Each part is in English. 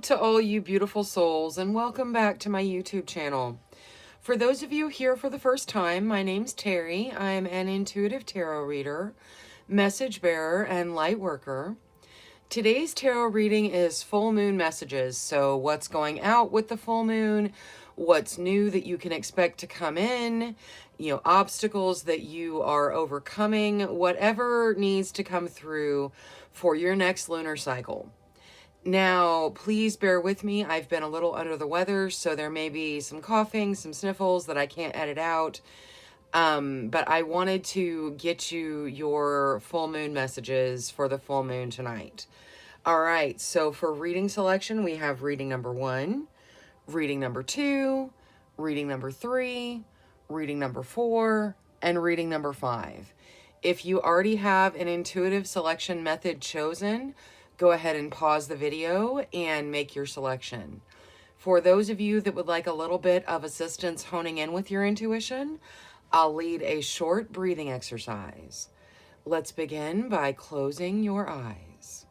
to all you beautiful souls, and welcome back to my YouTube channel. For those of you here for the first time, my name's Cheri. I'm an intuitive tarot reader, message bearer, and light worker. Today's tarot reading is full moon messages. So what's going out with the full moon, what's new that you can expect to come in, obstacles that you are overcoming, whatever needs to come through for your next lunar cycle. Now, please bear with me. I've been a little under the weather, so there may be some coughing, some sniffles that I can't edit out. But I wanted to get you your full moon messages for the full moon tonight. All right, so for reading selection, we have reading number 1, reading number 2, reading number 3, reading number 4, and reading number 5. If you already have an intuitive selection method chosen, go ahead and pause the video and make your selection. For those of you that would like a little bit of assistance honing in with your intuition, I'll lead a short breathing exercise. Let's begin by closing your eyes.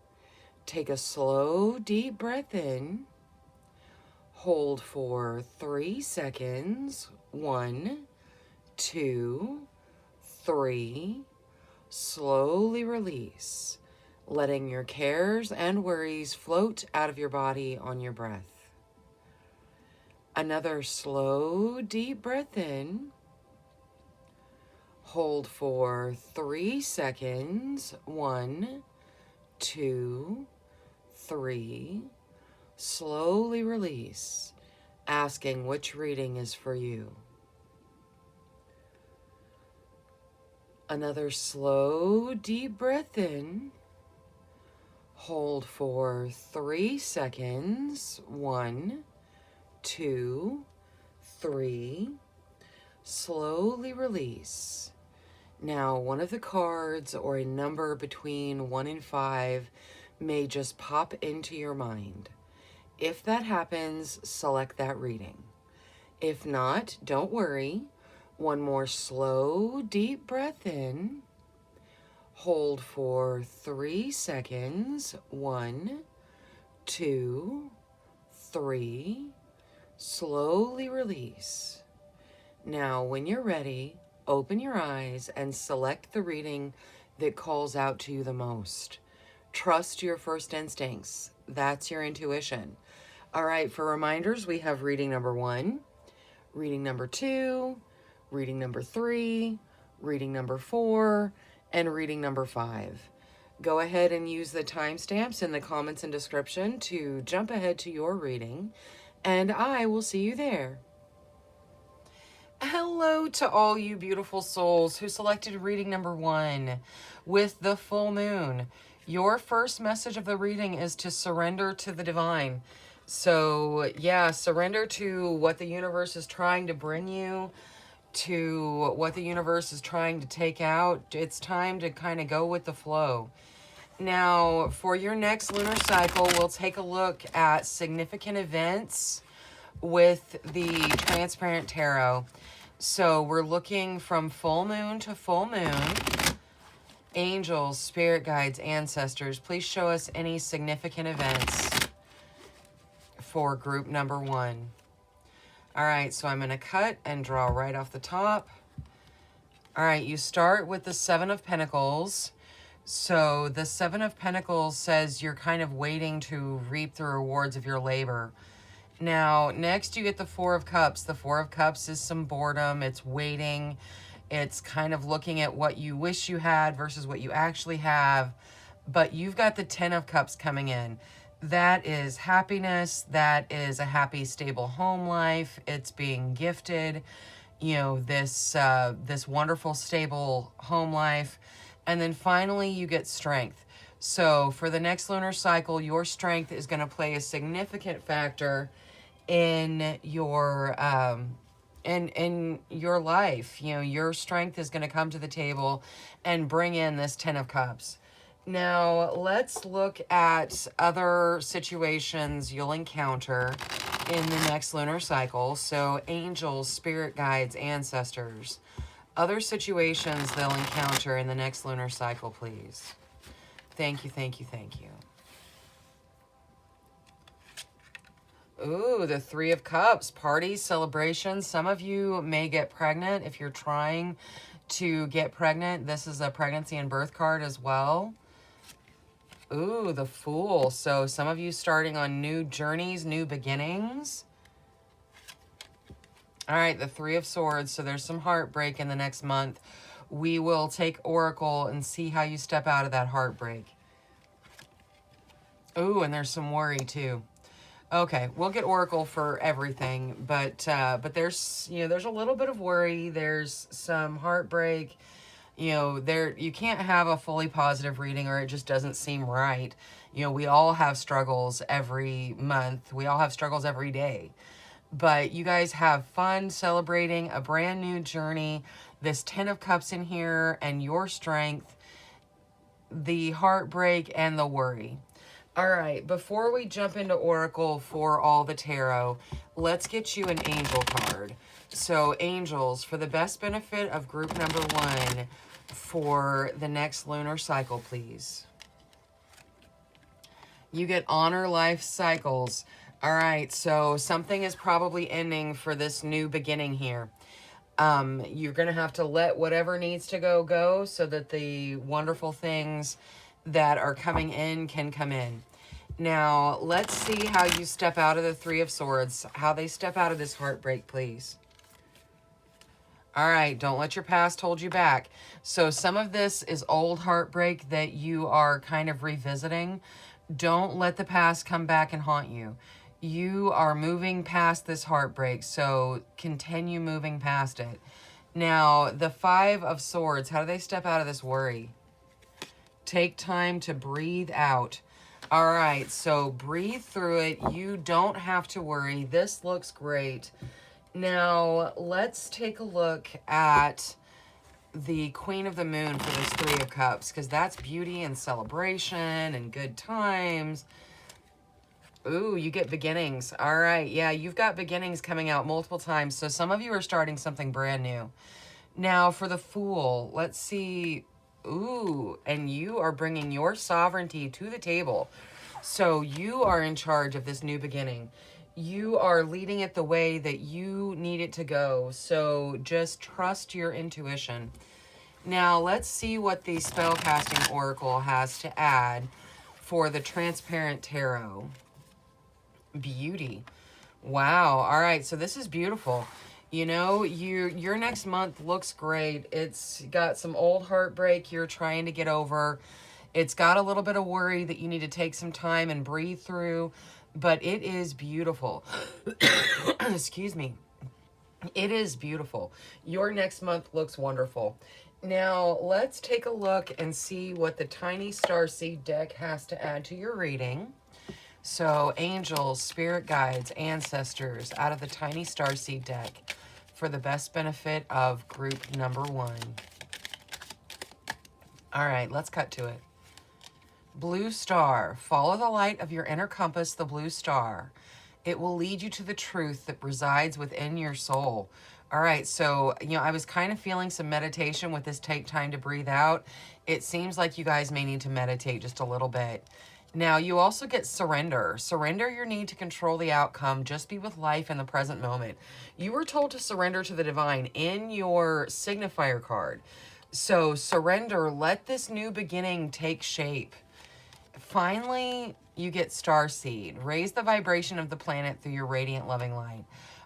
Take a slow, deep breath in. Hold for 3 seconds. 1, 2, 3. Slowly release, letting your cares and worries float out of your body on your breath. Another slow, deep breath in. Hold for 3 seconds. 1, 2, 3. Slowly release, asking which reading is for you. Another slow, deep breath in. Hold for 3 seconds. 1, 2, 3. Slowly release. Now, one of the cards or a number between 1 and 5 may just pop into your mind. If that happens, select that reading. If not, don't worry. One more slow, deep breath in. Hold for 3 seconds. 1, 2, 3. Slowly release. Now, when you're ready, open your eyes and select the reading that calls out to you the most. Trust your first instincts. That's your intuition. All right, for reminders, we have reading number 1, reading number 2, reading number 3, reading number 4, and reading number 5. Go ahead and use the timestamps in the comments and description to jump ahead to your reading, and I will see you there. Hello to all you beautiful souls who selected reading number 1 with the full moon. Your first message of the reading is to surrender to the divine. So yeah, surrender to what the universe is trying to bring you, to what the universe is trying to take out. It's time to kind of go with the flow. Now, for your next lunar cycle, we'll take a look at significant events with the Transparent Tarot. So we're looking from full moon to full moon. Angels, spirit guides, ancestors, please show us any significant events for group number 1. All right, so I'm going to cut and draw right off the top. All right, you start with the 7 of Pentacles. So the 7 of Pentacles says you're kind of waiting to reap the rewards of your labor. Now, next you get the 4 of Cups. The 4 of Cups is some boredom. It's waiting. It's kind of looking at what you wish you had versus what you actually have. But you've got the 10 of Cups coming in. That is happiness. That is a happy, stable home life. It's being gifted, this wonderful, stable home life. And then finally, you get strength. So for the next lunar cycle, your strength is going to play a significant factor in your in your life. Your strength is going to come to the table and bring in this 10 of Cups. Now, let's look at other situations you'll encounter in the next lunar cycle. So, angels, spirit guides, ancestors. Other situations they'll encounter in the next lunar cycle, please. Thank you, thank you, thank you. Ooh, the Three of Cups, parties, celebrations. Some of you may get pregnant if you're trying to get pregnant. This is a pregnancy and birth card as well. Ooh, the Fool. So some of you starting on new journeys, new beginnings. All right, the Three of Swords. So there's some heartbreak in the next month. We will take Oracle and see how you step out of that heartbreak. Ooh, and there's some worry too. Okay, we'll get Oracle for everything, but there's, you know, there's a little bit of worry. There's some heartbreak. You know, you can't have a fully positive reading or it just doesn't seem right. You know, we all have struggles every month. We all have struggles every day. But you guys have fun celebrating a brand new journey. This Ten of Cups in here and your strength, the heartbreak and the worry. All right, before we jump into Oracle for all the tarot, let's get you an angel card. So angels, for the best benefit of group number 1 for the next lunar cycle, please. You get honor life cycles. All right, so something is probably ending for this new beginning here. You're going to have to let whatever needs to go so that the wonderful things that are coming in can come in. Now, let's see how you step out of the Three of Swords, how they step out of this heartbreak, please. All right, don't let your past hold you back. So some of this is old heartbreak that you are kind of revisiting. Don't let the past come back and haunt you. You are moving past this heartbreak, so continue moving past it. Now, the Five of Swords, how do they step out of this worry? Take time to breathe out. All right, so breathe through it. You don't have to worry. This looks great. Now, let's take a look at the Queen of the Moon for this Three of Cups, because that's beauty and celebration and good times. Ooh, you get beginnings. All right, yeah, you've got beginnings coming out multiple times, so some of you are starting something brand new. Now, for the Fool, let's see. Ooh, and you are bringing your sovereignty to the table. So you are in charge of this new beginning. You are leading it the way that you need it to go. So just trust your intuition. Now, let's see what the Spellcasting Oracle has to add for the Transparent Tarot. Beauty. Wow. All right, so this is beautiful. You know, your next month looks great. It's got some old heartbreak you're trying to get over. It's got a little bit of worry that you need to take some time and breathe through, but it is beautiful. Excuse me. It is beautiful. Your next month looks wonderful. Now, let's take a look and see what the Tiny Starseed deck has to add to your reading. So, angels, spirit guides, ancestors out of the Tiny Starseed deck for the best benefit of group number 1. All right, let's cut to it. Blue star, follow the light of your inner compass, the blue star. It will lead you to the truth that resides within your soul. All right, so, you know, I was kind of feeling some meditation with this take time to breathe out. It seems like you guys may need to meditate just a little bit. Now, you also get surrender. Surrender your need to control the outcome. Just be with life in the present moment. You were told to surrender to the divine in your signifier card. So surrender. Let this new beginning take shape. Finally, you get starseed. Raise the vibration of the planet through your radiant loving light.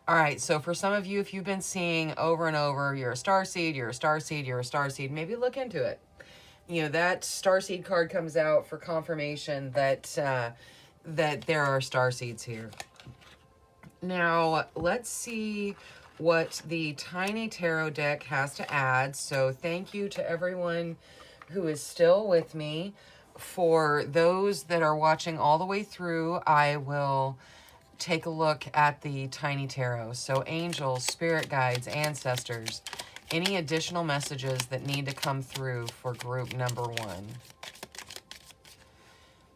All right, so for some of you, if you've been seeing over and over, you're a starseed, you're a starseed, you're a starseed, maybe look into it. You know, that starseed card comes out for confirmation that that there are starseeds here. Now, let's see what the Tiny Tarot deck has to add. So thank you to everyone who is still with me. For those that are watching all the way through, I will take a look at the Tiny Tarot. So angels, spirit guides, ancestors, any additional messages that need to come through for group number 1.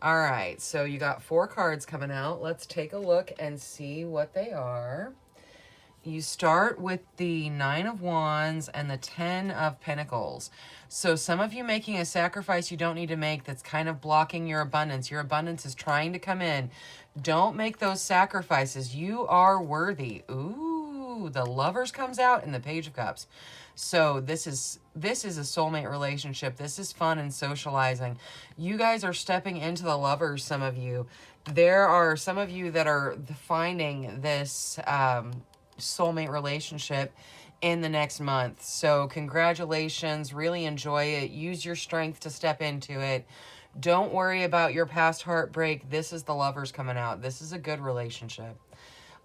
All right, so you got 4 cards coming out. Let's take a look and see what they are. You start with the 9 of Wands and the 10 of Pentacles. So some of you making a sacrifice you don't need to make that's kind of blocking your abundance. Your abundance is trying to come in. Don't make those sacrifices. You are worthy. Ooh, the Lovers comes out and the Page of Cups. So this is a soulmate relationship. This is fun and socializing. You guys are stepping into the Lovers, some of you. There are some of you that are finding this soulmate relationship in the next month. So congratulations. Really enjoy it. Use your strength to step into it. Don't worry about your past heartbreak. This is the Lovers coming out. This is a good relationship.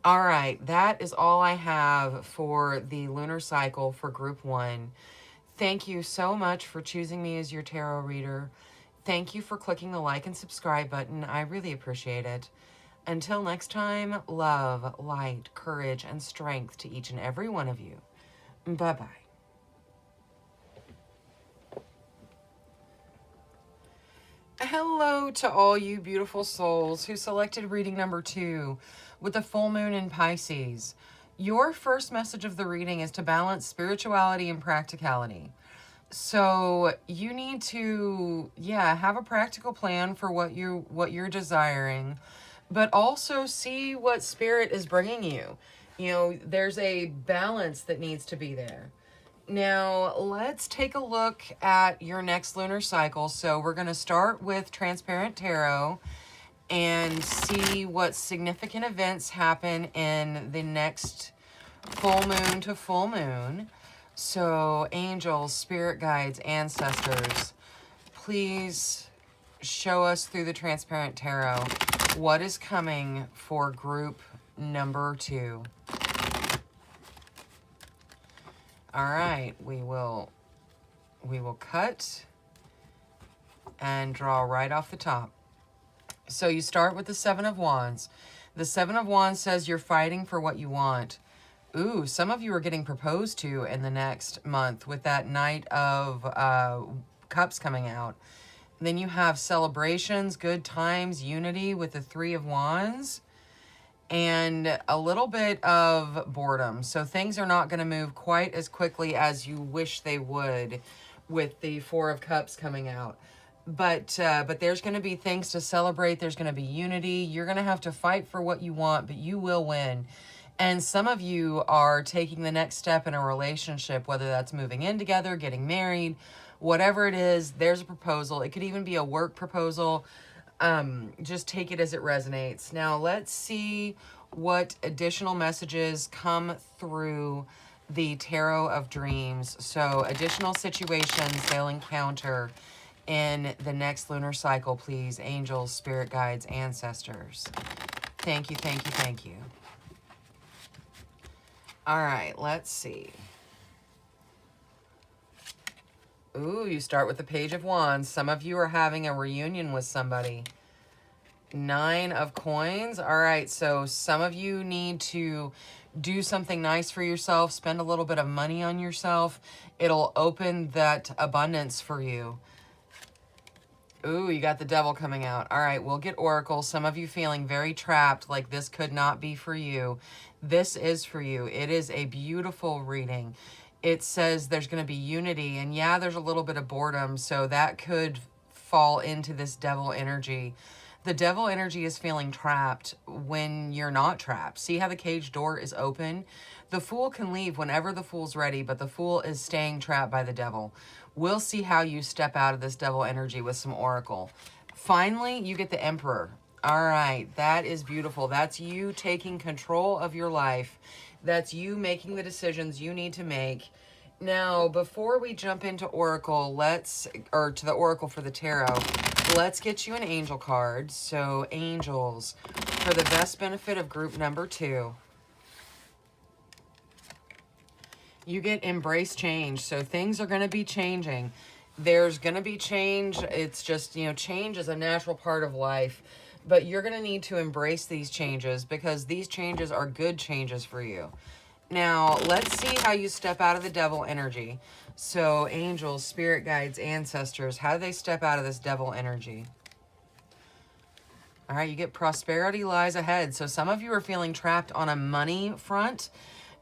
All right, that is all I have for the lunar cycle for group 1. Thank you so much for choosing me as your tarot reader. Thank you for clicking the like and subscribe button. I really appreciate it. Until next time, love, light, courage, and strength to each and every one of you. Bye-bye. Hello to all you beautiful souls who selected reading number 2 with the full moon in Pisces. Your first message of the reading is to balance spirituality and practicality. So you need to, have a practical plan for what you're desiring, but also see what spirit is bringing you. You know, there's a balance that needs to be there. Now, let's take a look at your next lunar cycle. So we're going to start with Transparent Tarot and see what significant events happen in the next full moon to full moon. So angels, spirit guides, ancestors, please show us through the Transparent Tarot what is coming for group number 2. All right, we will cut and draw right off the top. So you start with the 7 of Wands. The 7 of Wands says you're fighting for what you want. Ooh, some of you are getting proposed to in the next month with that Knight of Cups coming out. And then you have celebrations, good times, unity with the 3 of Wands, and a little bit of boredom. So things are not going to move quite as quickly as you wish they would with the 4 of Cups coming out. But there's going to be things to celebrate. There's going to be unity. You're going to have to fight for what you want, but you will win. And some of you are taking the next step in a relationship, whether that's moving in together, getting married, whatever it is, there's a proposal. It could even be a work proposal. Just take it as it resonates. Now let's see what additional messages come through the Tarot of Dreams. So additional situations they'll encounter in the next lunar cycle, please. Angels, spirit guides, ancestors. Thank you, thank you, thank you. All right, let's see. Ooh, you start with the Page of Wands. Some of you are having a reunion with somebody. 9 of Coins. All right, so some of you need to do something nice for yourself, spend a little bit of money on yourself. It'll open that abundance for you. Ooh, you got the Devil coming out. All right, we'll get Oracle. Some of you feeling very trapped, like this could not be for you. This is for you. It is a beautiful reading. It says there's going to be unity, and yeah, there's a little bit of boredom, so that could fall into this Devil energy. The Devil energy is feeling trapped when you're not trapped. See how the cage door is open? The Fool can leave whenever the Fool's ready, but the Fool is staying trapped by the Devil. We'll see how you step out of this Devil energy with some Oracle. Finally, you get the Emperor. All right, that is beautiful. That's you taking control of your life. That's you making the decisions you need to make. Now, before we jump into Oracle, to the Oracle for the Tarot, let's get you an angel card. So, angels, for the best benefit of group number 2. You get embrace change. So things are going to be changing. There's going to be change. It's just, change is a natural part of life. But you're going to need to embrace these changes because these changes are good changes for you. Now, let's see how you step out of the Devil energy. So angels, spirit guides, ancestors, how do they step out of this Devil energy? All right, you get prosperity lies ahead. So some of you are feeling trapped on a money front.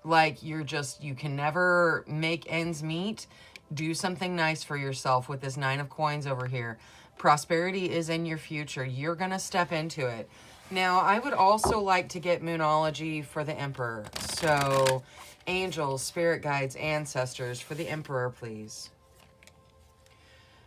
like you can never make ends meet, do something nice for yourself with this 9 of coins over here. Prosperity is in your future. You're going to step into it. Now, I would also like to get Moonology for the Emperor. So, angels, spirit guides, ancestors for the Emperor, please.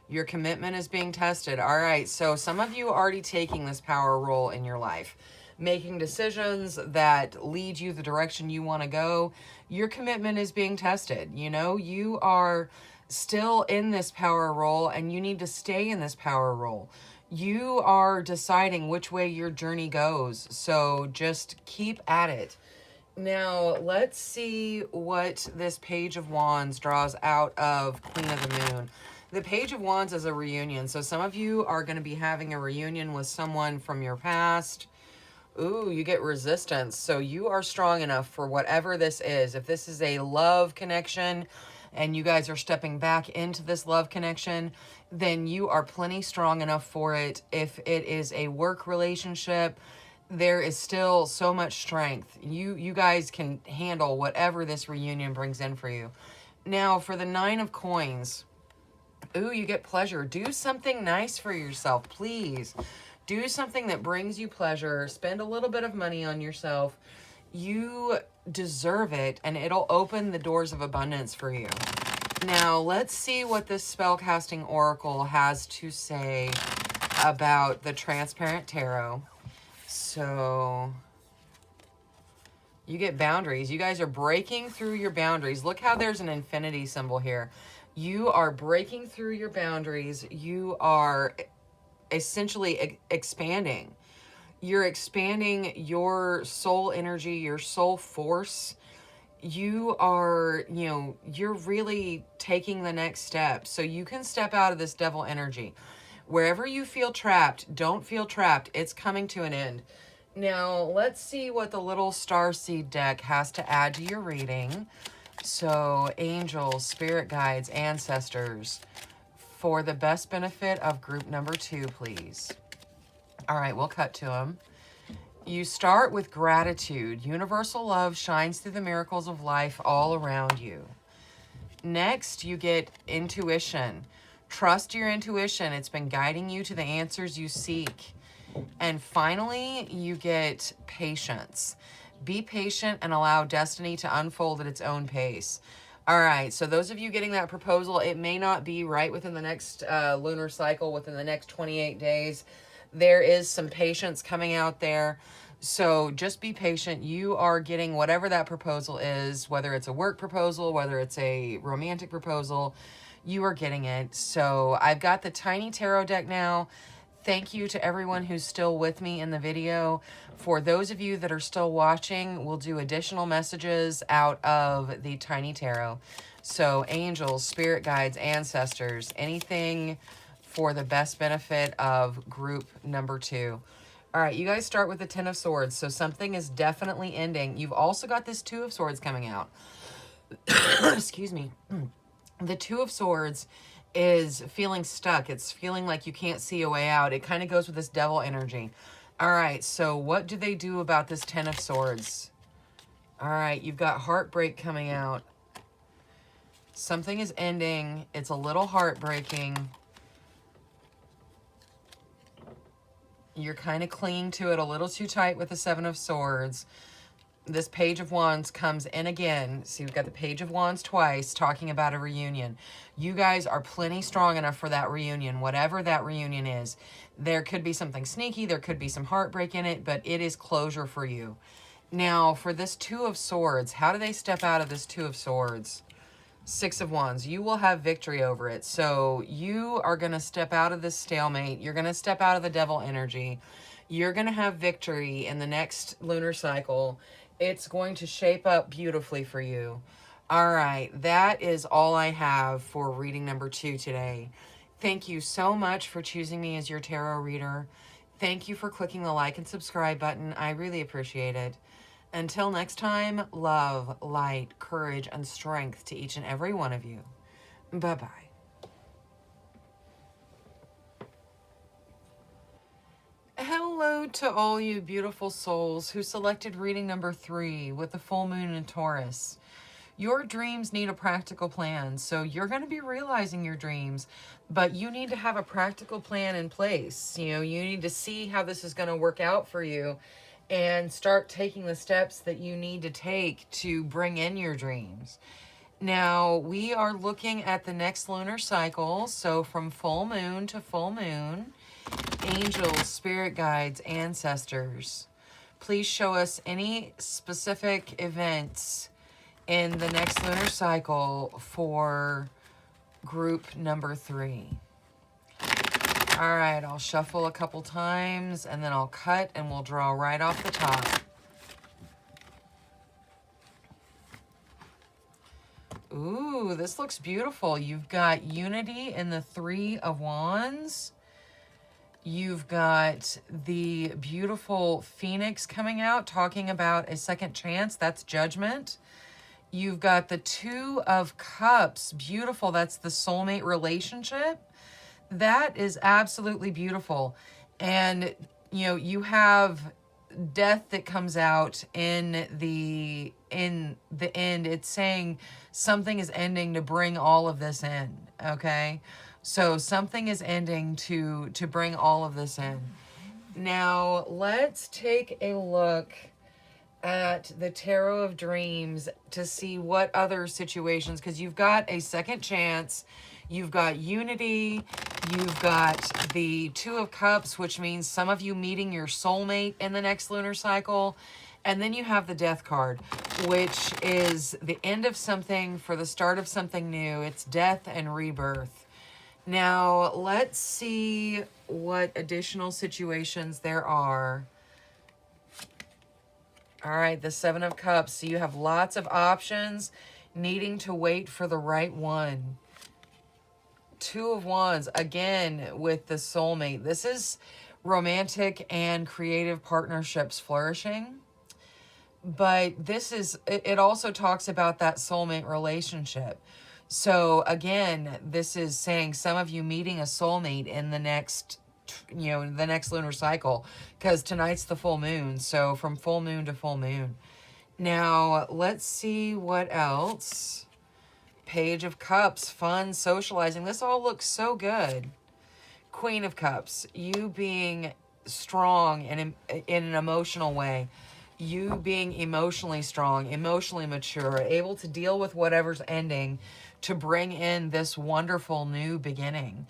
Your commitment is being tested. All right, so some of you are already taking this power role in your life, making decisions that lead you the direction you want to go. Your commitment is being tested. You know, you are still in this power role and you need to stay in this power role. You are deciding which way your journey goes, so just keep at it. Now, let's see what this Page of Wands draws out of Queen of the Moon. The Page of Wands is a reunion, so some of you are going to be having a reunion with someone from your past. Ooh, you get resistance, so you are strong enough for whatever this is. If this is a love connection, and you guys are stepping back into this love connection, then you are plenty strong enough for it. If it is a work relationship, there is still so much strength. You guys can handle whatever this reunion brings in for you. Now, for the 9 of coins, ooh, you get pleasure. Do something nice for yourself, please. Do something that brings you pleasure. Spend a little bit of money on yourself. You deserve it, and it'll open the doors of abundance for you. Now, let's see what this spellcasting oracle has to say about the transparent tarot. So, you get boundaries. You guys are breaking through your boundaries. Look how there's an infinity symbol here. You are breaking through your boundaries. You are essentially expanding. You're expanding your soul energy, your soul force. You are, you're really taking the next step. So you can step out of this devil energy. Wherever you feel trapped, don't feel trapped. It's coming to an end. Now, let's see what the little starseed deck has to add to your reading. So, angels, spirit guides, ancestors, for the best benefit of group number 2, please. All right, we'll cut to them. You start with gratitude. Universal love shines through the miracles of life all around you. Next, you get intuition. Trust your intuition. It's been guiding you to the answers you seek. And finally, you get patience. Be patient and allow destiny to unfold at its own pace. All right, so those of you getting that proposal, it may not be right within the next lunar cycle, within the next 28 days. There is some patience coming out there. So just be patient. You are getting whatever that proposal is, whether it's a work proposal, whether it's a romantic proposal, you are getting it. So I've got the tiny tarot deck now. Thank you to everyone who's still with me in the video. For those of you that are still watching, we'll do additional messages out of the tiny tarot. So angels, spirit guides, ancestors, anything for the best benefit of group number 2. All right, you guys start with the 10 of Swords. So something is definitely ending. You've also got this 2 of Swords coming out. Excuse me. The 2 of Swords is feeling stuck. It's feeling like you can't see a way out. It kind of goes with this devil energy. All right, so what do they do about this 10 of Swords? All right, you've got heartbreak coming out. Something is ending. It's a little heartbreaking. You're kind of clinging to it a little too tight with the 7 of Swords. This Page of Wands comes in again. See, we've got the Page of Wands twice talking about a reunion. You guys are plenty strong enough for that reunion, whatever that reunion is. There could be something sneaky. There could be some heartbreak in it, but it is closure for you. Now, for this 2 of Swords, how do they step out of this 2 of Swords? 6 of Wands. You will have victory over it. So you are going to step out of this stalemate. You're going to step out of the devil energy. You're going to have victory in the next lunar cycle. It's going to shape up beautifully for you. All right, that is all I have for reading number 2 today. Thank you so much for choosing me as your tarot reader. Thank you for clicking the like and subscribe button. I really appreciate it. Until next time, love, light, courage, and strength to each and every one of you. Bye-bye. Hello, to all you beautiful souls who selected reading number 3 with the full moon in Taurus. Your dreams need a practical plan. So you're going to be realizing your dreams, but you need to have a practical plan in place. You know, you need to see how this is going to work out for you and start taking the steps that you need to take to bring in your dreams. Now, we are looking at the next lunar cycle. So from full moon to full moon, angels, spirit guides, ancestors, please show us any specific events in the next lunar cycle for group number 3. All right, I'll shuffle a couple times and then I'll cut and we'll draw right off the top. Ooh, this looks beautiful. You've got unity in the 3 of Wands. You've got the beautiful Phoenix coming out, talking about a second chance. That's judgment. You've got the 2 of Cups. Beautiful. That's the soulmate relationship. That is absolutely beautiful. And, you know, you have death that comes out in the end. It's saying something is ending to bring all of this in. Okay. So something is ending to bring all of this in. Now let's take a look at the Tarot of Dreams to see what other situations, because you've got a second chance, you've got unity, you've got the 2 of Cups, which means some of you meeting your soulmate in the next lunar cycle, and then you have the Death card, which is the end of something for the start of something new. It's death and rebirth. Now let's see what additional situations there are. All right, the 7 of Cups. So you have lots of options, needing to wait for the right one. 2 of Wands, again, with the soulmate. This is romantic and creative partnerships flourishing. But this is, it also talks about that soulmate relationship. So again, this is saying some of you meeting a soulmate in the next, you know, the next lunar cycle, because tonight's the full moon. So from full moon to full moon. Now let's see what else. Page of Cups, fun, socializing. This all looks so good. Queen of Cups, you being strong and in an emotional way. You being emotionally strong, emotionally mature, able to deal with whatever's ending to bring in this wonderful new beginning.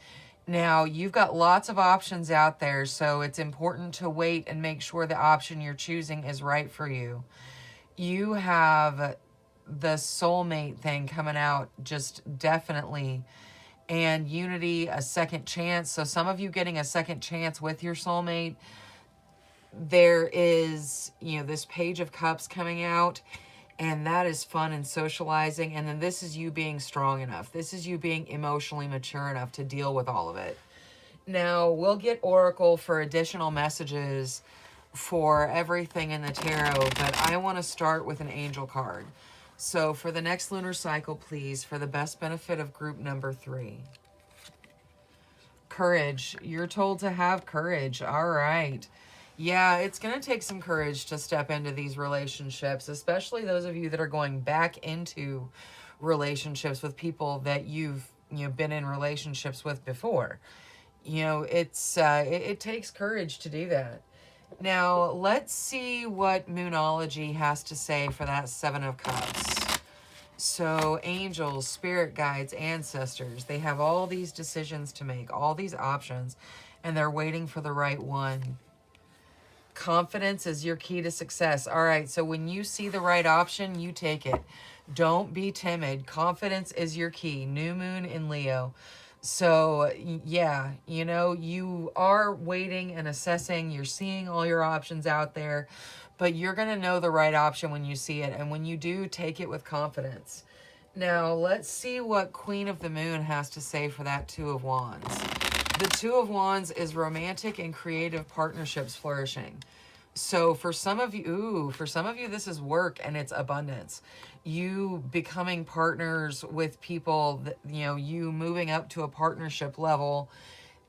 Now, you've got lots of options out there, so it's important to wait and make sure the option you're choosing is right for you. You have the soulmate thing coming out, just definitely. And unity, a second chance. So some of you getting a second chance with your soulmate. There is, you know, this Page of Cups coming out, and that is fun and socializing. And then this is you being strong enough. This is you being emotionally mature enough to deal with all of it. Now, we'll get Oracle for additional messages for everything in the tarot, but I want to start with an angel card. So for the next lunar cycle, please, for the best benefit of group number 3. Courage. You're told to have courage. All right. Yeah, it's going to take some courage to step into these relationships, especially those of you that are going back into relationships with people that you've been in relationships with before. You know, it takes courage to do that. Now, let's see what Moonology has to say for that 7 of Cups. So, angels, spirit guides, ancestors, they have all these decisions to make, all these options, and they're waiting for the right one. Confidence is your key to success. All right, so when you see the right option, you take it. Don't be timid. Confidence is your key. New moon in Leo. So, yeah, you know, you are waiting and assessing. You're seeing all your options out there, but you're going to know the right option when you see it. And when you do, take it with confidence. Now, let's see what Queen of the Moon has to say for that 2 of Wands. The 2 of Wands is romantic and creative partnerships flourishing. So for some of you, this is work and it's abundance. You becoming partners with people that, you know, you moving up to a partnership level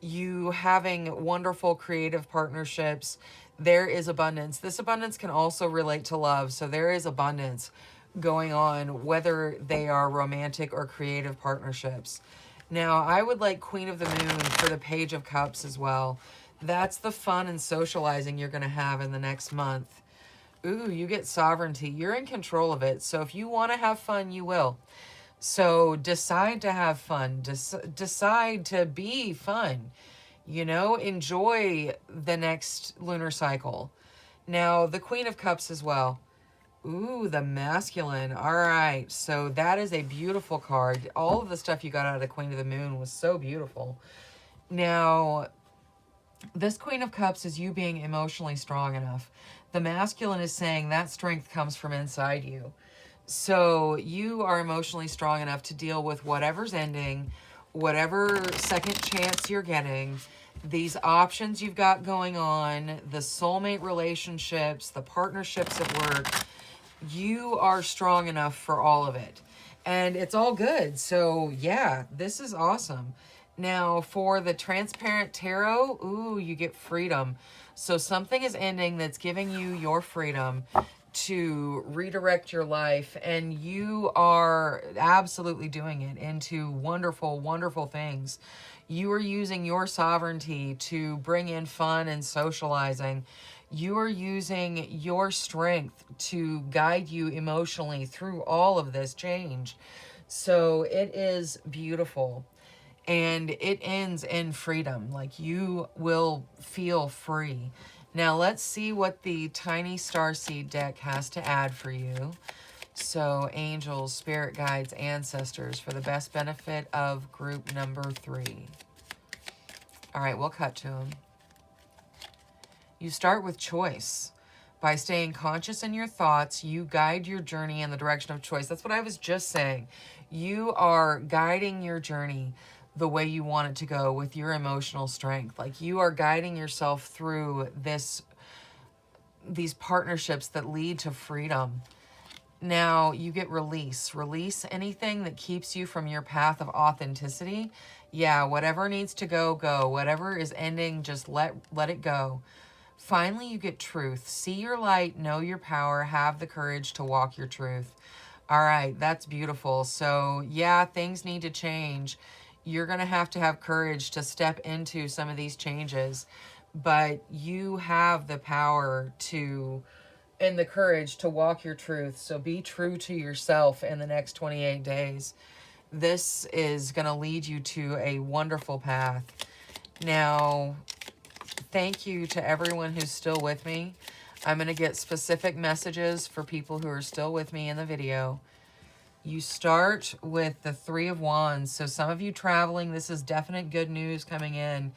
you having wonderful creative partnerships. There is abundance. This abundance can also relate to love. So there is abundance going on, whether they are romantic or creative partnerships. Now, I would like Queen of the Moon for the Page of Cups as well. That's the fun and socializing you're going to have in the next month. Ooh, you get sovereignty. You're in control of it. So if you want to have fun, you will. So decide to have fun. Decide to be fun. You know, enjoy the next lunar cycle. Now, the Queen of Cups as well. Ooh, the masculine. All right. So that is a beautiful card. All of the stuff you got out of the Queen of the Moon was so beautiful. Now, this Queen of Cups is you being emotionally strong enough. The masculine is saying that strength comes from inside you. So you are emotionally strong enough to deal with whatever's ending, whatever second chance you're getting, these options you've got going on, the soulmate relationships, the partnerships at work. You are strong enough for all of it. And it's all good. So yeah, this is awesome. Now for the transparent tarot, ooh, you get freedom. So something is ending that's giving you your freedom to redirect your life, and you are absolutely doing it into wonderful, wonderful things. You are using your sovereignty to bring in fun and socializing. You are using your strength to guide you emotionally through all of this change. So it is beautiful. And it ends in freedom. Like, you will feel free. Now let's see what the Tiny Starseed deck has to add for you. So angels, spirit guides, ancestors for the best benefit of group number 3. All right, we'll cut to them. You start with choice. By staying conscious in your thoughts, you guide your journey in the direction of choice. That's what I was just saying. You are guiding your journey the way you want it to go with your emotional strength. Like, you are guiding yourself through these partnerships that lead to freedom. Now you get release. Release anything that keeps you from your path of authenticity. Yeah, whatever needs to go, go. Whatever is ending, just let it go. Finally, you get truth. See your light, know your power, have the courage to walk your truth. All right, that's beautiful. So yeah, things need to change. You're going to have courage to step into some of these changes, but you have the power to and the courage to walk your truth. So be true to yourself in the next 28 days. This is going to lead you to a wonderful path. Now, thank you to everyone who's still with me. I'm going to get specific messages for people who are still with me in the video. You start with the 3 of Wands. So some of you traveling, this is definite good news coming in.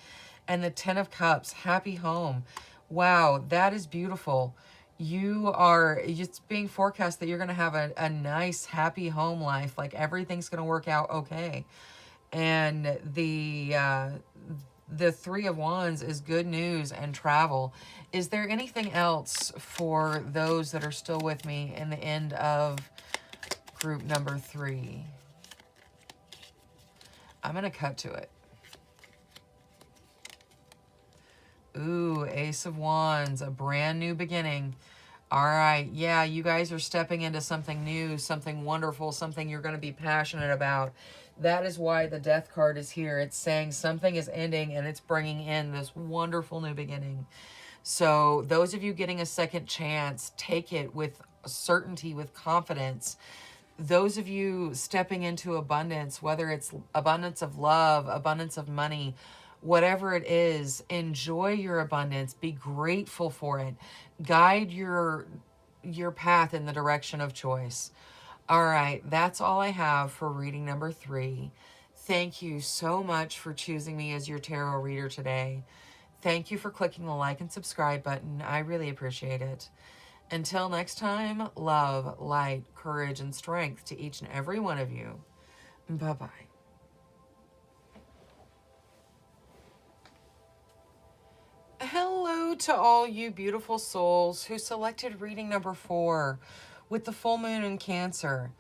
And the 10 of Cups, happy home. Wow, that is beautiful. It's being forecast that you're going to have a nice, happy home life. Like, everything's going to work out okay. And the 3 of Wands is good news and travel. Is there anything else for those that are still with me in the end of group number 3? I'm going to cut to it. Ooh, Ace of Wands, a brand new beginning. All right, yeah, you guys are stepping into something new, something wonderful, something you're going to be passionate about. That is why the Death card is here. It's saying something is ending and it's bringing in this wonderful new beginning. So those of you getting a second chance, take it with certainty, with confidence. Those of you stepping into abundance, whether it's abundance of love, abundance of money, whatever it is, enjoy your abundance. Be grateful for it. Guide your path in the direction of choice. All right, that's all I have for reading number 3. Thank you so much for choosing me as your tarot reader today. Thank you for clicking the like and subscribe button. I really appreciate it. Until next time, love, light, courage, and strength to each and every one of you. Bye-bye. Hello to all you beautiful souls who selected reading number 4 with the full moon in Cancer.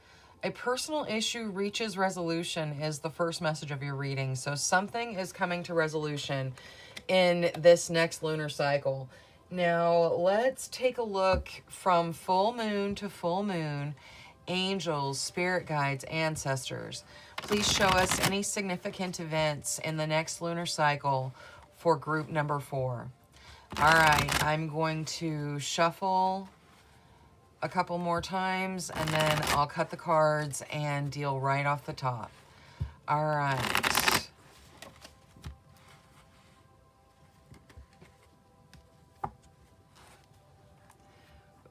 A personal issue reaches resolution is the first message of your reading. So something is coming to resolution in this next lunar cycle. Now, let's take a look from full moon to full moon. Angels, spirit guides, ancestors. Please show us any significant events in the next lunar cycle for group number 4. All right, I'm going to shuffle a couple more times, and then I'll cut the cards and deal right off the top. All right.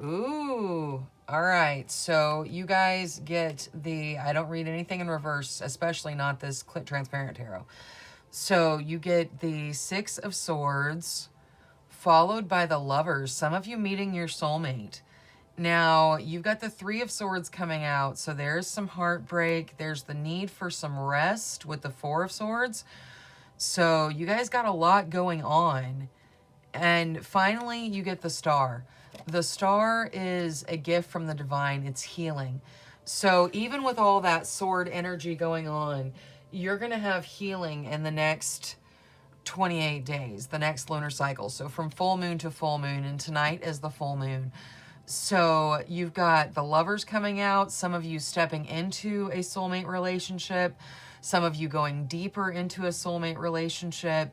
Ooh. All right. So you guys get the, I don't read anything in reverse, especially not this transparent tarot. So you get the 6 of Swords, followed by the Lovers. Some of you meeting your soulmate. Now, you've got the 3 of Swords coming out, so there's some heartbreak. There's the need for some rest with the 4 of Swords. So you guys got a lot going on. And finally, you get the Star. The Star is a gift from the divine. It's healing. So even with all that sword energy going on, you're going to have healing in the next 28 days, the next lunar cycle. So from full moon to full moon, and tonight is the full moon. So you've got the Lovers coming out, some of you stepping into a soulmate relationship, some of you going deeper into a soulmate relationship.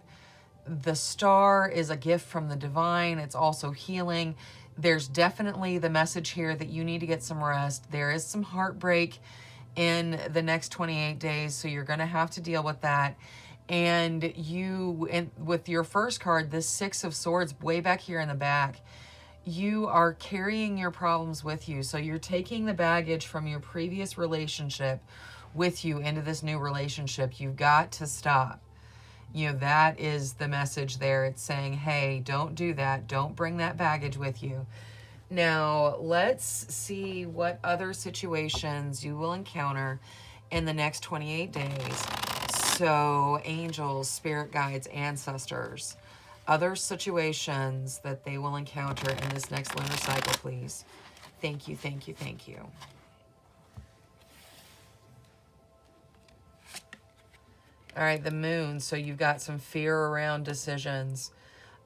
The Star is a gift from the divine. It's also healing. There's definitely the message here that you need to get some rest. There is some heartbreak in the next 28 days, so you're going to have to deal with that. And with your first card, this 6 of Swords way back here in the back, you are carrying your problems with you. So you're taking the baggage from your previous relationship with you into this new relationship. You've got to stop. You know, that is the message there. It's saying, hey, don't do that. Don't bring that baggage with you. Now, let's see what other situations you will encounter in the next 28 days. So, angels, spirit guides, ancestors, other situations that they will encounter in this next lunar cycle, please. Thank you, thank you, thank you. All right, the moon. So you've got some fear around decisions.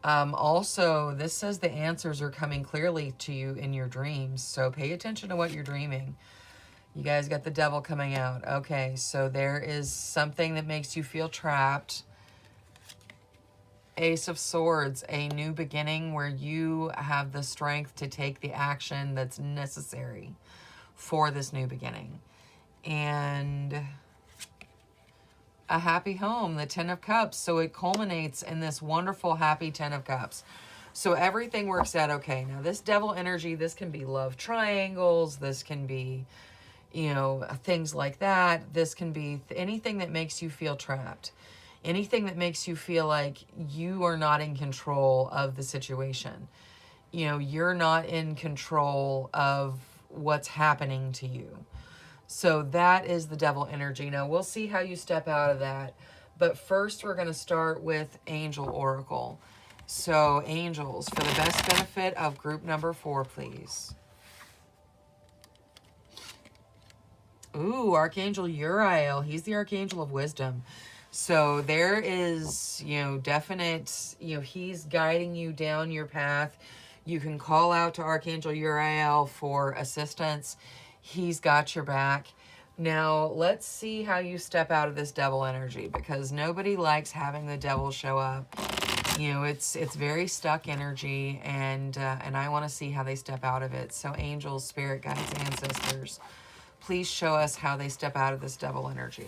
Also, this says the answers are coming clearly to you in your dreams. So pay attention to what you're dreaming. You guys got the Devil coming out. Okay, so there is something that makes you feel trapped. Ace of Swords, a new beginning where you have the strength to take the action that's necessary for this new beginning. And a happy home, the 10 of Cups. So it culminates in this wonderful, happy 10 of Cups. So everything works out okay. Now, this Devil energy, this can be love triangles. This can be, you know, things like that. This can be anything that makes you feel trapped. Anything that makes you feel like you are not in control of the situation. You know, you're not in control of what's happening to you. So that is the Devil energy. Now, we'll see how you step out of that. But first, we're going to start with Angel Oracle. So, angels, for the best benefit of group number 4, please. Ooh, Archangel Uriel. He's the Archangel of Wisdom. So there is, you know, definite, you know, he's guiding you down your path. You can call out to Archangel Uriel for assistance. He's got your back. Now, let's see how you step out of this Devil energy, because nobody likes having the Devil show up. You know, it's very stuck energy, and I want to see how they step out of it. So angels, spirit guides, ancestors, please show us how they step out of this Devil energy.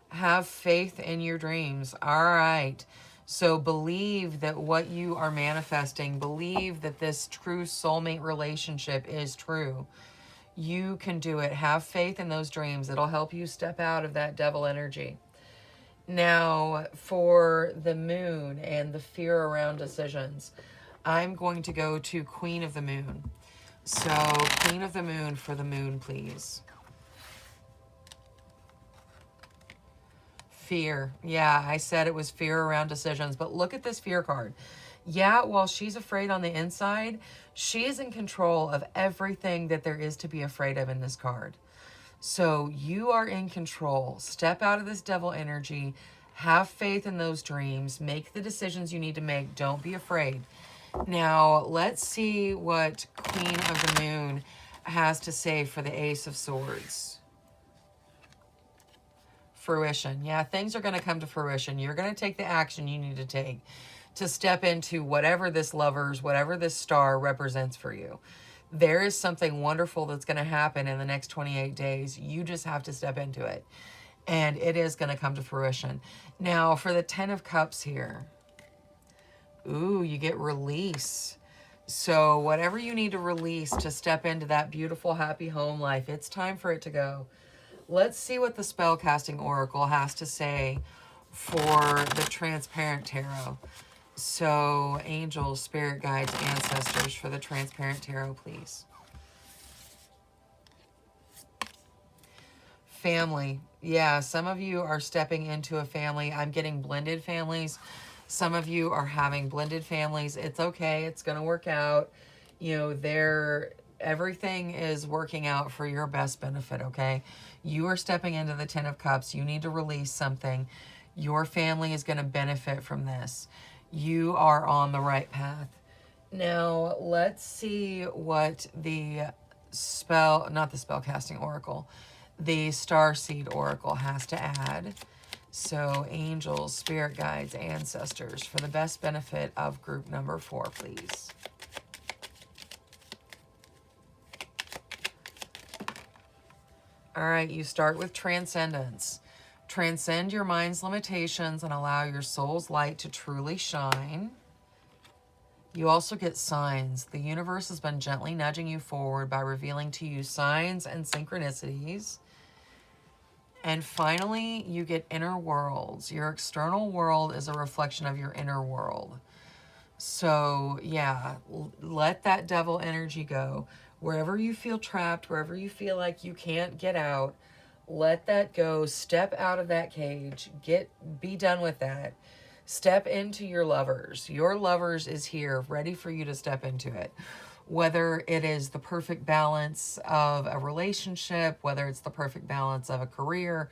Have faith in your dreams. All right. So believe that what you are manifesting, believe that this true soulmate relationship is true. You can do it. Have faith in those dreams. It'll help you step out of that Devil energy. Now, for the moon and the fear around decisions, I'm going to go to Queen of the Moon. So, Queen of the Moon for the moon, please. Fear. Yeah, I said it was fear around decisions, but look at this fear card. Yeah, while she's afraid on the inside, she is in control of everything that there is to be afraid of in this card. So you are in control. Step out of this devil energy. Have faith in those dreams. Make the decisions you need to make. Don't be afraid. Now, let's see what Queen of the Moon has to say for the Ace of Swords. Fruition. Yeah, things are going to come to fruition. You're going to take the action you need to take to step into whatever this Lovers, whatever this star represents for you. There is something wonderful that's going to happen in the next 28 days. You just have to step into it. And it is going to come to fruition. Now, for the 10 of Cups here. Ooh, you get release. So whatever you need to release to step into that beautiful, happy home life, it's time for it to go. Let's see what the Spellcasting Oracle has to say for the Transparent Tarot. So, angels, spirit guides, ancestors for the Transparent Tarot, please. Family. Yeah, some of you are stepping into a family. I'm getting blended families. Some of you are having blended families. It's okay. It's going to work out. You know, everything is working out for your best benefit, okay? You are stepping into the 10 of Cups. You need to release something. Your family is going to benefit from this. You are on the right path. Now, let's see what the not the Spellcasting Oracle, the Starseed Oracle has to add. So, angels, spirit guides, ancestors, for the best benefit of group number 4, please. All right, you start with transcendence. Transcend your mind's limitations and allow your soul's light to truly shine. You also get signs. The universe has been gently nudging you forward by revealing to you signs and synchronicities. And finally, you get inner worlds. Your external world is a reflection of your inner world. So, yeah, let that devil energy go. Wherever you feel trapped, wherever you feel like you can't get out, let that go. Step out of that cage. Be done with that. Step into your Lovers. Your Lovers is here, ready for you to step into it. Whether it is the perfect balance of a relationship, whether it's the perfect balance of a career,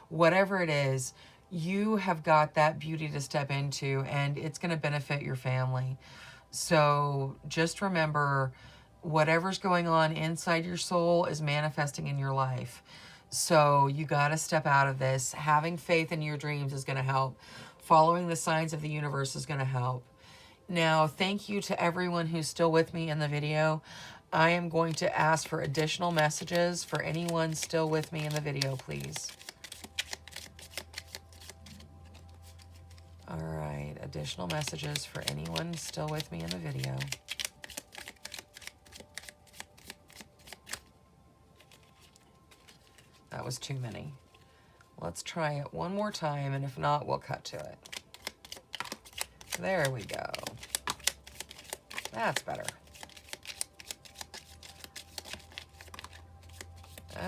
whatever it is, you have got that beauty to step into, and it's going to benefit your family. So just remember, whatever's going on inside your soul is manifesting in your life. So you got to step out of this. Having faith in your dreams is going to help. Following the signs of the universe is going to help. Now, thank you to everyone who's still with me in the video. I am going to ask for additional messages for anyone still with me in the video, please. All right, additional messages for anyone still with me in the video. That was too many. Let's try it one more time, and if not, we'll cut to it. There we go. That's better.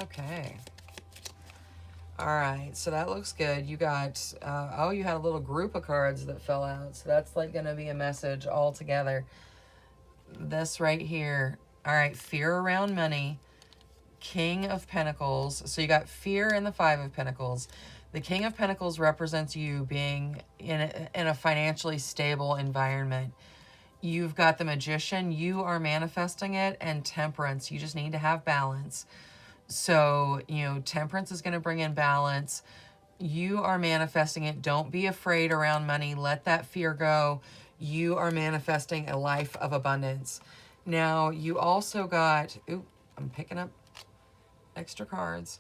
Okay. All right, so that looks good. You got, oh, you had a little group of cards that fell out. So that's like going to be a message all together. This right here. All right, fear around money. King of Pentacles. So you got fear in the 5 of Pentacles. The King of Pentacles represents you being in a financially stable environment. You've got the Magician. You are manifesting it. And Temperance. You just need to have balance. So, you know, Temperance is going to bring in balance. You are manifesting it. Don't be afraid around money. Let that fear go. You are manifesting a life of abundance. Now, you also got... Ooh, I'm picking up extra cards.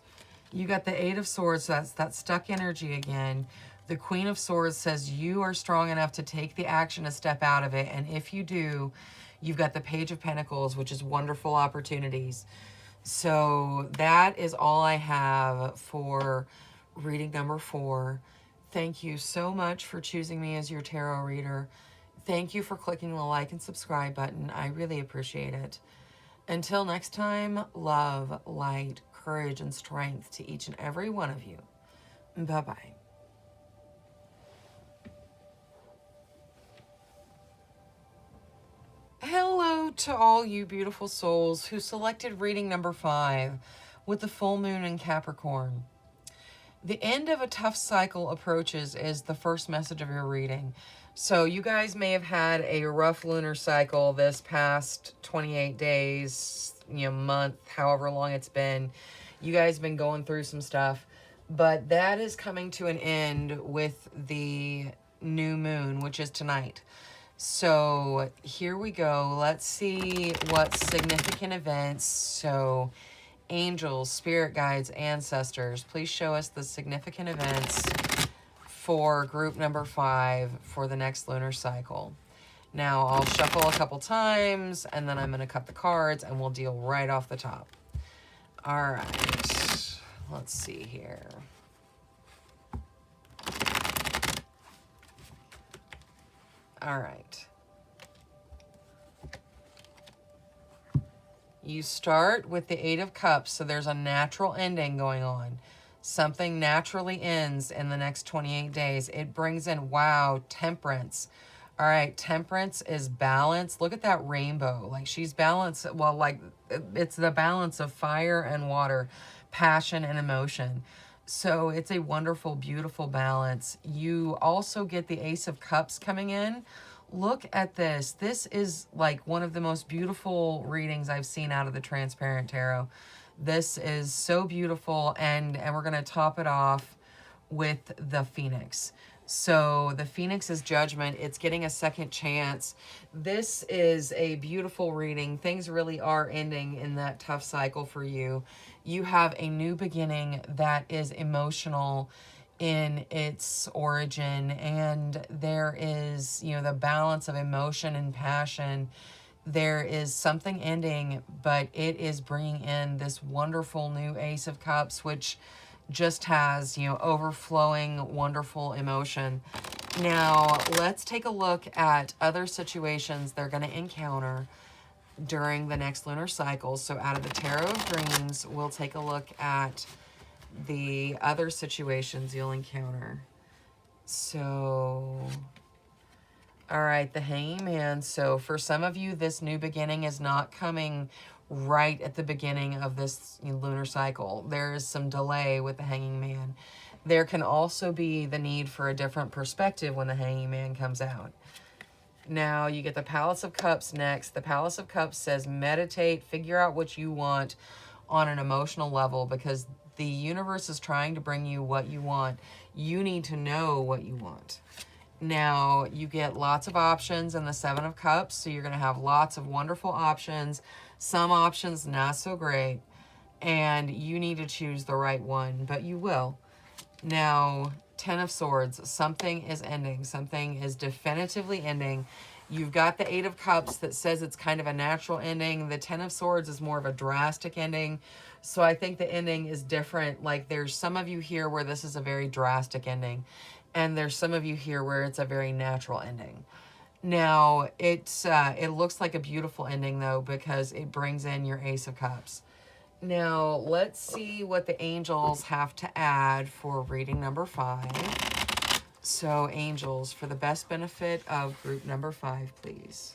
You got the 8 of Swords. So that's that stuck energy again. The Queen of Swords says you are strong enough to take the action to step out of it. And if you do, you've got the Page of Pentacles, which is wonderful opportunities. So that is all I have for reading number 4. Thank you so much for choosing me as your tarot reader. Thank you for clicking the like and subscribe button. I really appreciate it. Until next time, love, light, courage, and strength to each and every one of you. Bye-bye. Hello to all you beautiful souls who selected reading number 5 with the full moon in Capricorn. The end of a tough cycle approaches is the first message of your reading. So you guys may have had a rough lunar cycle this past 28 days, month, however long it's been. You guys have been going through some stuff, but that is coming to an end with the new moon, which is tonight. So here we go. Let's see what significant events. So angels, spirit guides, ancestors, please show us the significant events for group number 5 for the next lunar cycle. Now I'll shuffle a couple times and then I'm going to cut the cards and we'll deal right off the top. All right, let's see here. All right. You start with the 8 of Cups, so there's a natural ending going on. Something naturally ends in the next 28 days. It brings in, wow, Temperance. All right, Temperance is balance. Look at that rainbow. Like she's balanced. Well, like it's the balance of fire and water, passion and emotion. So it's a wonderful, beautiful balance. You also get the Ace of Cups coming in. Look at this. This is like one of the most beautiful readings I've seen out of the Transparent Tarot. This is so beautiful, and we're going to top it off with the Phoenix. So the Phoenix is judgment. It's getting a second chance. This is a beautiful reading. Things really are ending in that tough cycle for you. You have a new beginning that is emotional in its origin, and there is, the balance of emotion and passion. There is something ending, but it is bringing in this wonderful new Ace of Cups, which just has, overflowing, wonderful emotion. Now, let's take a look at other situations they're going to encounter during the next lunar cycle. So out of the Tarot of Dreams, we'll take a look at the other situations you'll encounter. So, all right, the Hanging Man. So for some of you, this new beginning is not coming right at the beginning of this lunar cycle. There is some delay with the Hanging Man. There can also be the need for a different perspective when the Hanging Man comes out. Now you get the Palace of Cups next. The Palace of Cups says meditate, figure out what you want on an emotional level, because the universe is trying to bring you what you want. You need to know what you want. Now, you get lots of options in the 7 of Cups, so you're going to have lots of wonderful options. Some options not so great, and you need to choose the right one, but you will. Now, 10 of Swords, something is ending. Something is definitively ending. You've got the 8 of Cups that says it's kind of a natural ending. The 10 of Swords is more of a drastic ending. So I think the ending is different. Like there's some of you here where this is a very drastic ending, and there's some of you here where it's a very natural ending. Now, it looks like a beautiful ending though, because it brings in your Ace of Cups. Now, let's see what the angels have to add for reading number 5. So, angels, for the best benefit of group number 5, please.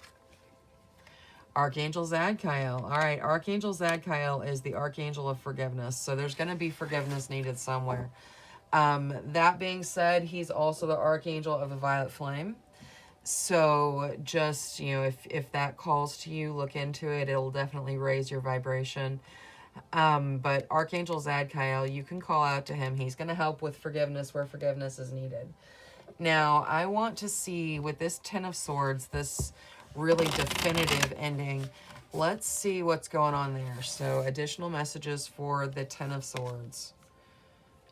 Archangel Zadkiel. All right, Archangel Zadkiel is the Archangel of Forgiveness. So there's going to be forgiveness needed somewhere. That being said, he's also the Archangel of the Violet Flame. So just, if that calls to you, look into it. It'll definitely raise your vibration. But Archangel Zadkiel, you can call out to him. He's going to help with forgiveness where forgiveness is needed. Now, I want to see with this 10 of Swords, this really definitive ending. Let's see what's going on there. So additional messages for the 10 of Swords.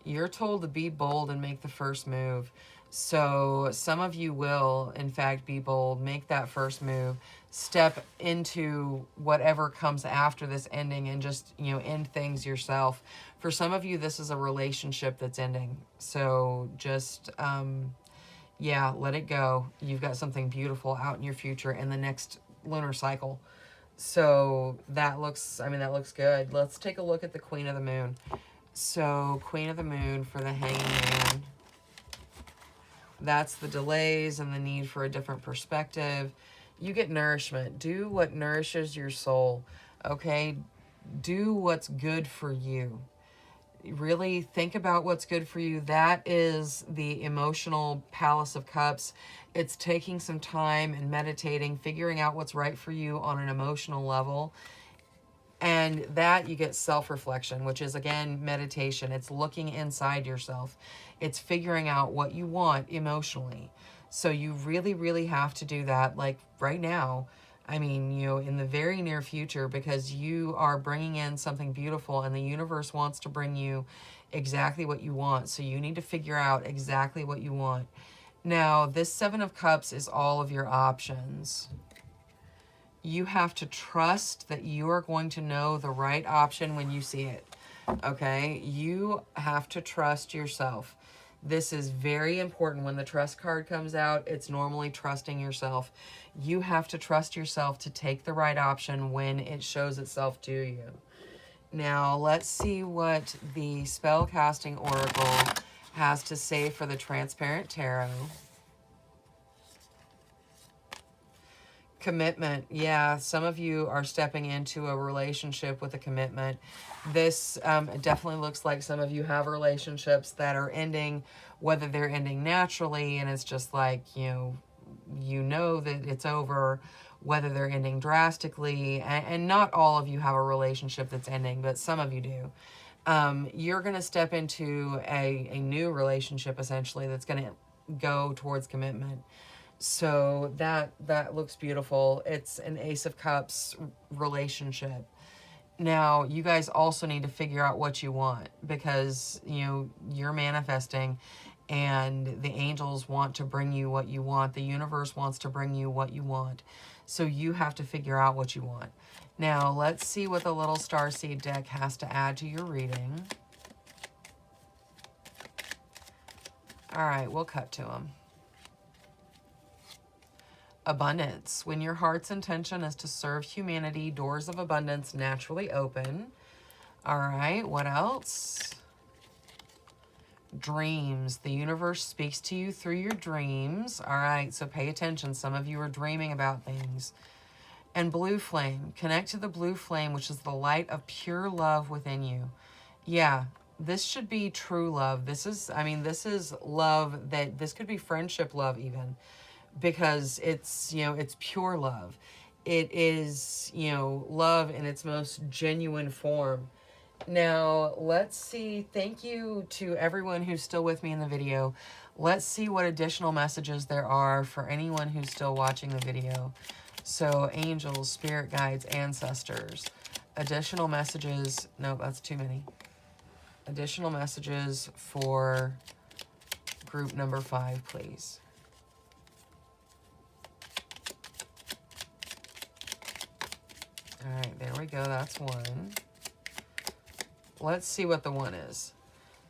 You're told to be bold and make the first move. So some of you will, in fact, be bold, make that first move, step into whatever comes after this ending and just, end things yourself. For some of you, this is a relationship that's ending. So just, yeah, let it go. You've got something beautiful out in your future in the next lunar cycle. So that looks good. Let's take a look at the Queen of the Moon. So Queen of the Moon for the Hanging Man. That's the delays and the need for a different perspective. You get nourishment. Do what nourishes your soul, okay? Do what's good for you. Really think about what's good for you. That is the emotional Palace of Cups. It's taking some time and meditating, figuring out what's right for you on an emotional level. And that you get self-reflection, which is, again, meditation. It's looking inside yourself. It's figuring out what you want emotionally. So you really, really have to do that, like right now. I mean, you know, in the very near future, because you are bringing in something beautiful and the universe wants to bring you exactly what you want. So you need to figure out exactly what you want. Now, this Seven of Cups is all of your options. You have to trust that you are going to know the right option when you see it, okay? You have to trust yourself. This is very important. When the trust card comes out, it's normally trusting yourself. You have to trust yourself to take the right option when it shows itself to you. Now, let's see what the Spellcasting Oracle has to say for the Transparent Tarot. Commitment. Yeah, some of you are stepping into a relationship with a commitment. This definitely looks like some of you have relationships that are ending, whether they're ending naturally and it's just like, you know that it's over, whether they're ending drastically. And not all of you have a relationship that's ending, but some of you do. You're going to step into a new relationship, essentially, that's going to go towards commitment. So that looks beautiful. It's an Ace of Cups relationship. Now, you guys also need to figure out what you want, because, you know, you're manifesting and the angels want to bring you what you want. The universe wants to bring you what you want. So you have to figure out what you want. Now, let's see what the little Starseed deck has to add to your reading. All right, we'll cut to them. Abundance. When your heart's intention is to serve humanity, doors of abundance naturally open. All right, what else? Dreams. The universe speaks to you through your dreams. All right, so pay attention. Some of you are dreaming about things. And blue flame. Connect to the blue flame, which is the light of pure love within you. Yeah, this should be true love. This is love that, this could be friendship love even. Because it's, you know, it's pure love. It is, you know, love in its most genuine form. Now, let's see. Thank you to everyone who's still with me in the video. Let's see what additional messages there are for anyone who's still watching the video. So, angels, spirit guides, ancestors. Additional messages. No, that's too many. Additional messages for group number 5, please. All right, there we go. That's one. Let's see what the one is.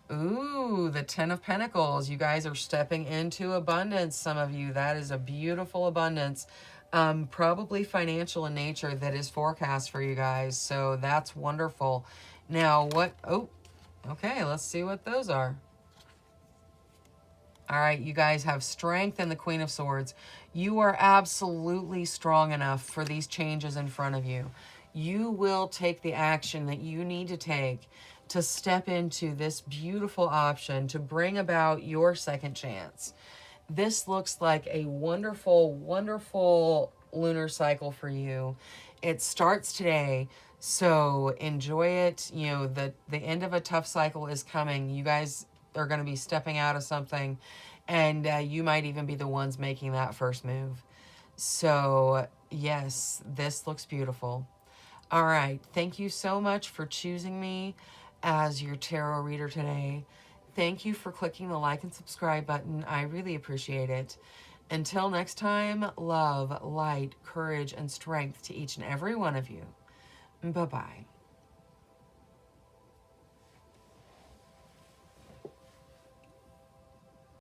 Ooh, the 10 of Pentacles. You guys are stepping into abundance, some of you. That is a beautiful abundance. Probably financial in nature that is forecast for you guys. So that's wonderful. Now, what? Oh, okay. Let's see what those are. All right, you guys have strength and the Queen of Swords. You are absolutely strong enough for these changes in front of you. You will take the action that you need to take to step into this beautiful option to bring about your second chance. This looks like a wonderful, wonderful lunar cycle for you. It starts today, so enjoy it. You know, the end of a tough cycle is coming. You guys are going to be stepping out of something, and you might even be the ones making that first move. So yes, this looks beautiful. All right, thank you so much for choosing me as your tarot reader today. Thank you for clicking the like and subscribe button. I really appreciate it. Until next time, love, light, courage, and strength to each and every one of you. Bye-bye.